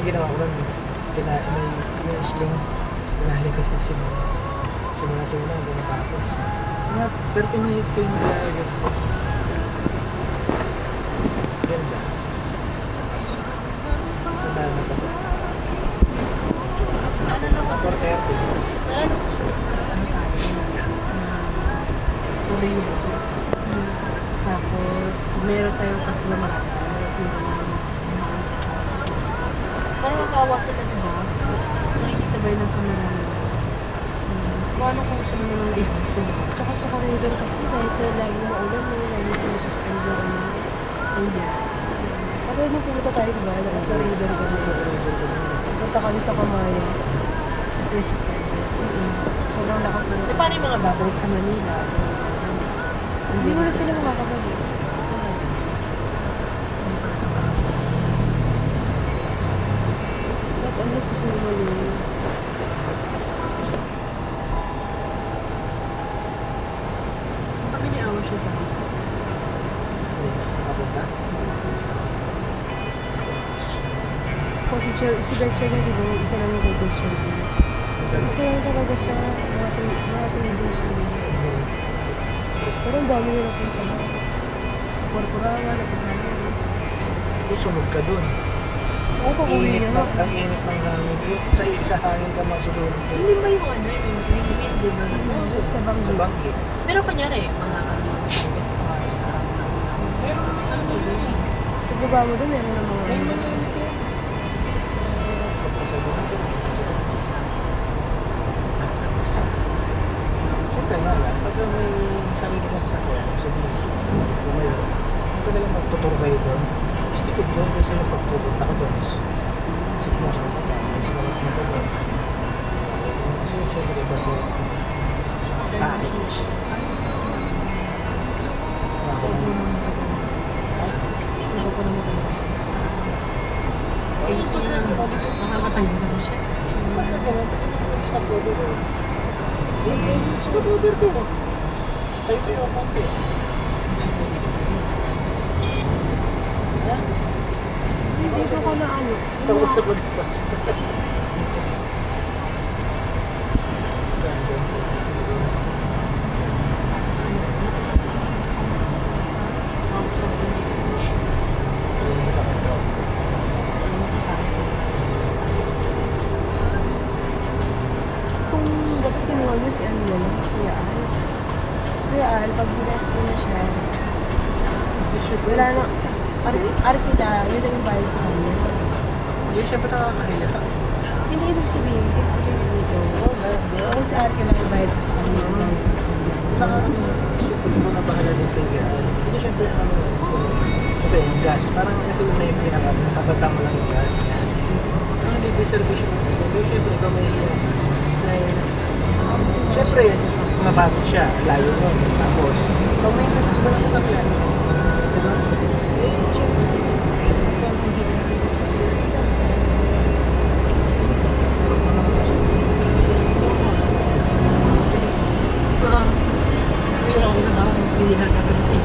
ginawa ko nun, may yung sling, pinalikot ko siya. Simula hanggang matapos. Mga 30 minutes ko yung naglalagay. Ganda. Sa dahil na pa. Ano lang kasi? 4:30. Ano tayo? Tuloy mo. Tapos, meron tayong customer marami tayo. Tapos, meron naman yung kasama sila. Parang nakawa sila, di ba? Nakikisabay lang sa nalang. Paano kung sila nalang lihan sila? Tsaka sa corridor kasi dahil sa lagi maulan mo, lagi ko nasuspend yung ano. Hindi. Katulad nung pumunta tayo, diba? Naka-corridor kami. Punta kami sa Kamaya. Kasi suspended. Sobrang lakas na. Eh, paano yung mga babalik sa Manila? Hindi mo na sila makakabalik. Ba't ano susunod mo yun? Kami ni Awa siya sa akin. Kapunta? Co-teacher, si Bertha niya, diba? Isa lang yung co-teacher niya. Isa lang talaga siya, mga 3 days na. Pero ang dami nila punta. Porpurawa, napunta na. Susunod ka dun. Oo, pag-uwi na lang. Ang init ng hangin. Sa hangin ka masusunod. Hindi ba yung ano, yung windmill, di ba? Sa Bangkok. Sa bangki. Pero kunyari, mga with car, taas lang. Pero ano ba yun? Pagbaba mo doon, meron ng mga... May mga ano to. Pagkasal doon. Siyempre nga lang, pag may sarili ka sasakyan, sabihin mo ngayon, kung talaga magtutur kayo doon, stipid doon kasi yung pagpupunta ka doon is isip mo siya kasi magpunta doon. Kasi siyempre iba ko package. Ako po naman ito. Ako po naman ito. Eh, gusto niya lang, nakakatayo lang siya. Bakit naman? Stop over ko. Stop over ko. Stay kayo ang konti. Ha? Dito ka na ano? Tawag sa pagkita. Saan doon? Ako sa akin. Ako sa akin. Kung dapat kinuha nyo si ano na lang, Kuya Al. Si Kuya Al, pag ginas mo na siya, wala na, arkita, yun lang yung bayad sa kanya. Hindi, syempre nakakahiya. Hindi ibig sabihin, kasi sabihin dito, kung sa arki lang yung bayad ko sa kanya, yung bayad ko sa kanya. Syempre mo na bahala din kay Gaal. Hindi syempre ano, so, okay, yung gas. Parang kasi yun na yung pinaka, patatama lang yung gas niya. Ang didiservisyon mo, syempre ikaw may hiya. Syempre, mapagod siya, layo mo. Tapos, ikaw may maintenance mo lang sa sakyan. Diba? Eh, syempre, ikaw ang hindi ka Uy, ako sa bahay, hindi na kakalasing.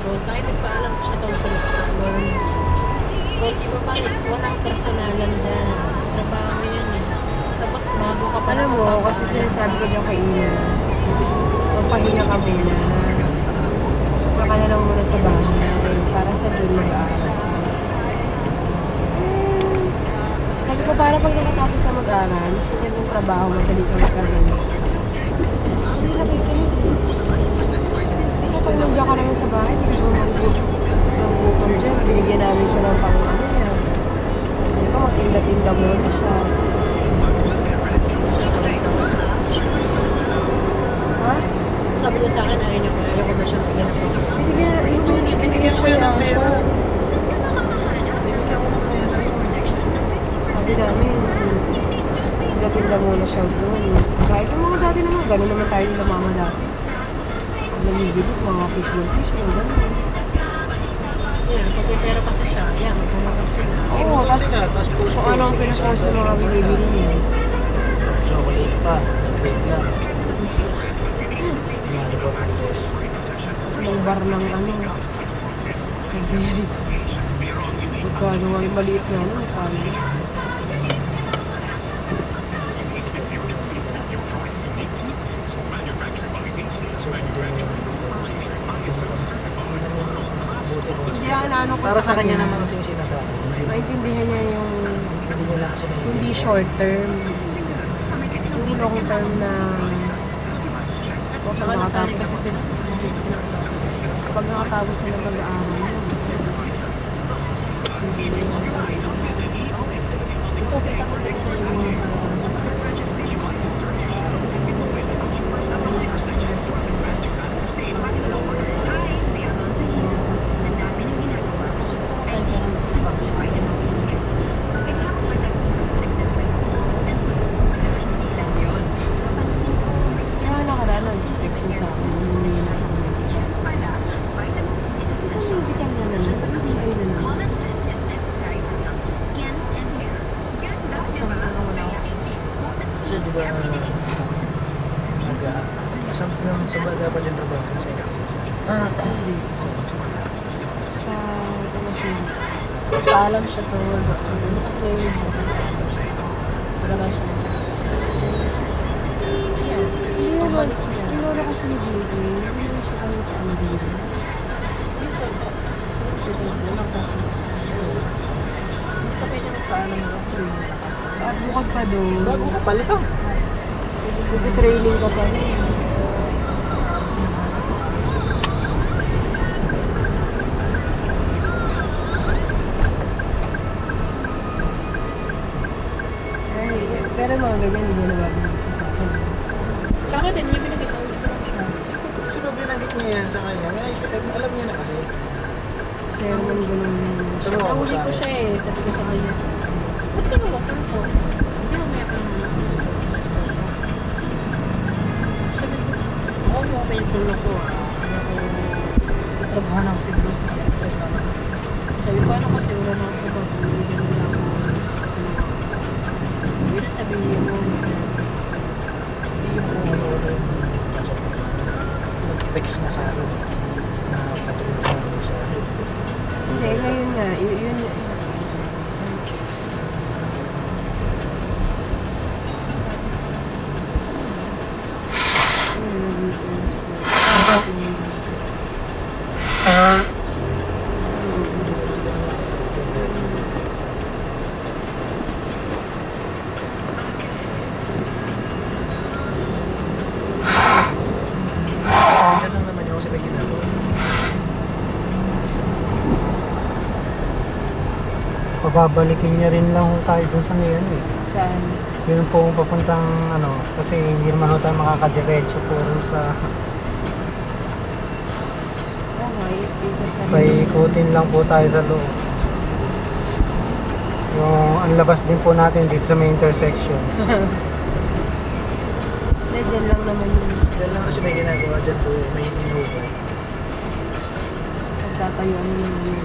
Tol, kahit nagpaalam siya tol sa Lord G. Tol, iba pa rin, walang personalan dyan. Trabaho yun eh. Tapos bago ka pa Alam mo, kasi sinasabi ko dyan kay Ina, magpahinga ka muna. Punta ka na lang muna sa bahay para sa June mag-aaral. Sabi ko, para pag nakatapos ka mag-aaral, mas magandang trabaho, madali ka magkaroon. Hindi nakikinig. Tapos pag nandiyan ka naman sa bahay, hindi mo nanggukam dyan. Binigyan namin siya ng pang-ano niya. Hindi ko, magtinda-tinda muna siya. Ha? Sabi niya sa akin, ayaw ko na siya tingnan ako. Binigyan siya ng aso. Sabi namin, tinda-tinda muna siya doon. Kahit yung mga dati naman, gano'n naman tayo nila mama dati. Namibili, mga fish, gano'n. Yan, pag may pera kasi siya, yan, magpumatap sila. Oo, tapos kung anong pinapost ng mga binibili niya. Chocolate pa, nag-grade lang. Ano ba ang boss? Ng bar ng ano. Nag-bili. Magkano nga yung maliit na ano, magkano. Susundin mo yung Hindi ano ko para sa kanya naman kasi yung sinasabi. maintindihan niya yung Hindi niya lang kasi hindi short term. Hindi long term na Saka nasari kasi sila. Kapag nakatapos na ng pag-aaral mo, hindi na yung sabi. Ito, kita ko din sa yung mga Kaya nakaraan nag-text siya sa akin. Hindi na ako. Hindi ka na naman. Hindi na naman. kasi di ba sa ba dapat yung trabaho mo sa Hindi. Sa Tomas mo. paalam siya to. Ano kasi na yun? Pagkakas siya ng sakit. Ayan. Hindi naman. Tinuro kasi ni JJ. Hindi naman siya kami paano dito. Hindi ka pwede magpaalam mo kasi kasi At bukod pa doon, bago ka palit ah. training ka pa rin. Ay, pero mga ganyan, hindi na nababalik sa akin. Tsaka din, niya pinagkita ulit ko lang siya. Kasi pag binanggit niya yan sa kanya, alam niya na kasi. Sermon, ganun. Pero ako Nahuli sa ko akin. siya eh. Sabi ko sa kanya, ba't ka nawakaso? Hindi mamaya ka naman gusto ko sa store ko. Sabi ko, ako mo may tulong ko ah. Trabaho na ako siguro sa kanya. Sabi ko, ano kasi wala na ako pag-uwi. Ganun lang ako. Yun ang sabihin mo. Hindi yung kung ano-ano yung nag-text nga sa akin na patulong namin sa akin. Hindi, ngayon nga, yun. Yan lang naman yung kasi may ginagawa. Pababalikin niya rin lang kung tayo dun sa ngayon eh. Saan? Yun po kung papuntang ano, kasi hindi naman ho tayo makakadiretso puro sa Okay, ikot ka rin. paikutin lang po tayo sa loob. Yung ang labas din po natin dito sa may intersection. Hindi, dyan lang naman yun. Yan lang kasi may ginagawa dyan po, may inubay. Pagtatayuan yun yun.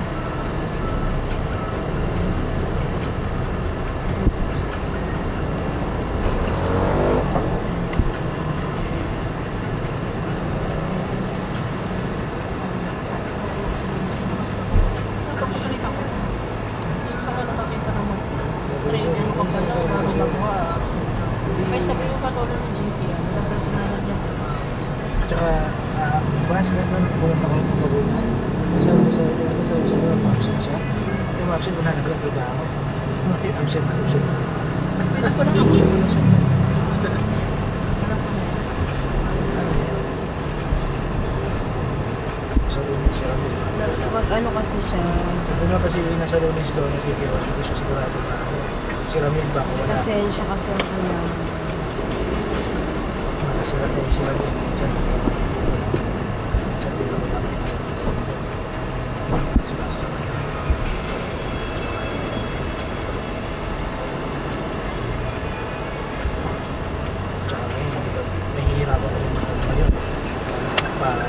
pumunta ko ng Laguna. Sabi ko sa mga absent siya. Yung absent, wala na ba yung trabaho? Absent. Pwede ko lang ako yung siya. Alam ko na. Sa Lunes siya kami. Mag-ano kasi siya, Ano kasi nasa Lunes doon, sige, hindi ko siya sigurado na ako. Si Ramil ba ako wala? pasensya kasi ang kanya. Si Ramil, minsan din ako namin. Si Baso. Tsaka nahihirapan ko yung mga ngayon. Para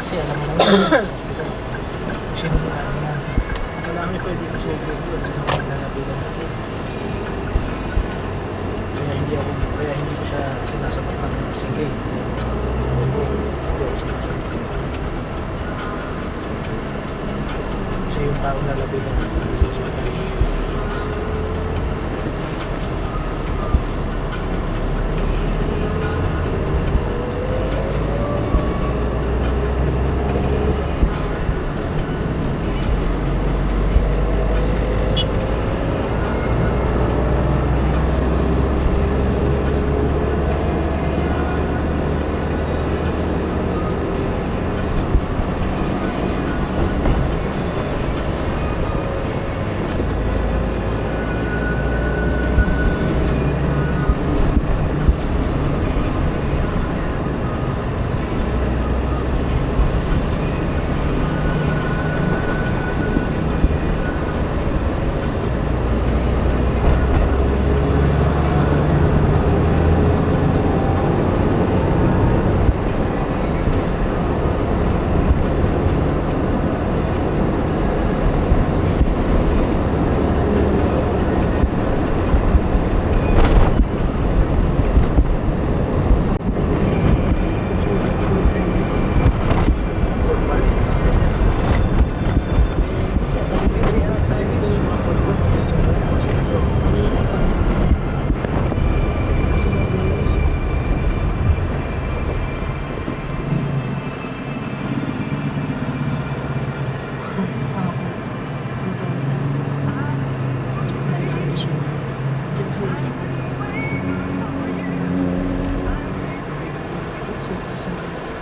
kasi alam mo naman sa hospital. Sino mo alam na wala kami pwede isolve doon sa mga nalabitan natin. Kaya hindi ko siya sinasapat ng sige. Hindi ako sinasapat. Kasi yung taong nalabitan natin sa hospital.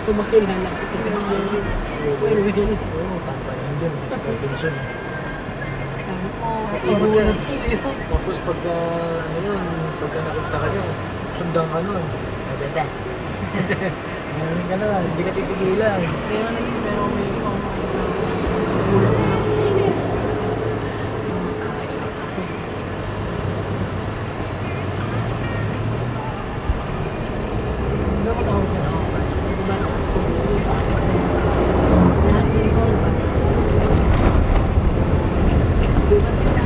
Kumakilala ko sa Gachini. Well. Oo, tama yan dyan. Definition. Sabi ko, Kasi siguro pagka- na sila. Tapos pagka, ano yun, pagka nakita ka nyo, sundan ka nun. Benta. Ganun ka na, hindi ka titigilan. Kaya nagsimero ko yung gulat na ako. Sige. Hindi ako tawag ka na. Diba na sa school? Lahat din ko. Diba kita?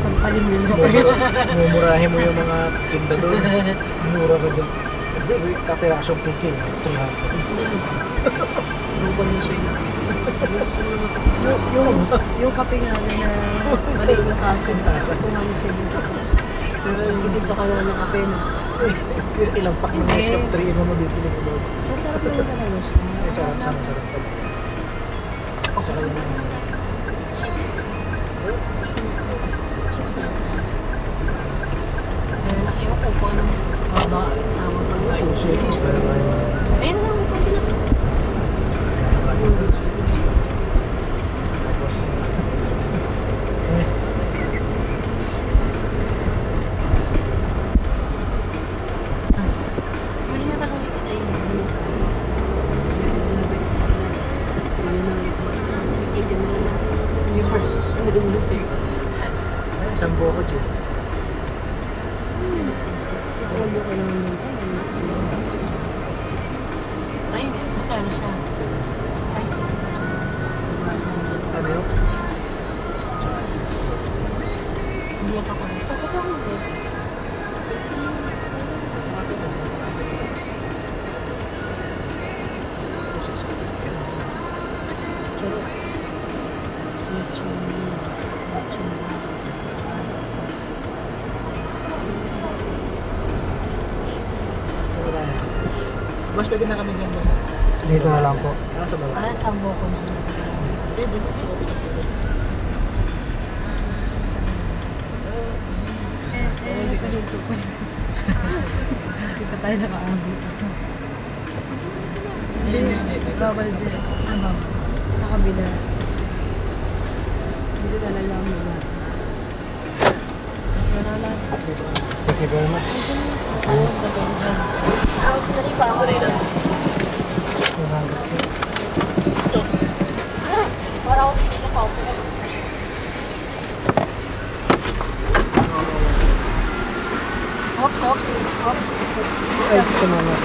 Sampalin mo yung Mumurahin mo yung mga tinda doon. Mura ka dyan. Kapirasong cookie, 300. Lubon na siya yun. yung kape nga na maliit na tasa. Tasa. 270. Hindi pa ka naman ng kape, no? Ilang pack ng ice cap 3 in 1 mo bibili mo doon. Masarap naman talaga siya. Ay, sarap talaga. Sarap naman. Ewan ko kung anong haba. Tawag ko ba? Yung shakies, kaya kaya mo. Ayun na lang, konti lang. Kaya kaya mo. Tapos, Ano yata kami ay ano sa yung first, ano din mo sa'yo? ay, isang buko dyan. Ito ko naman yun. Ay, magkano siya? Ay, Ano yun? hindi ako ko. Tapos ako mo. So, wala na. Mas pwede na kami dyan basa. Dito na lang po. Ah, sa baba. Ah, sa bukod siya. Eh, doon sa baba. Kita tayo nakaabot. Hindi, bawal dyan. Ano? Sa kabila. Hindi talaga ang mga. Mas wala lang. Dito ka. Thank you very much. Ano, bagay dyan. Ako sinari pa ako. 200 po. Para ako sinari sa ako. Hops. Ay, ito na lang.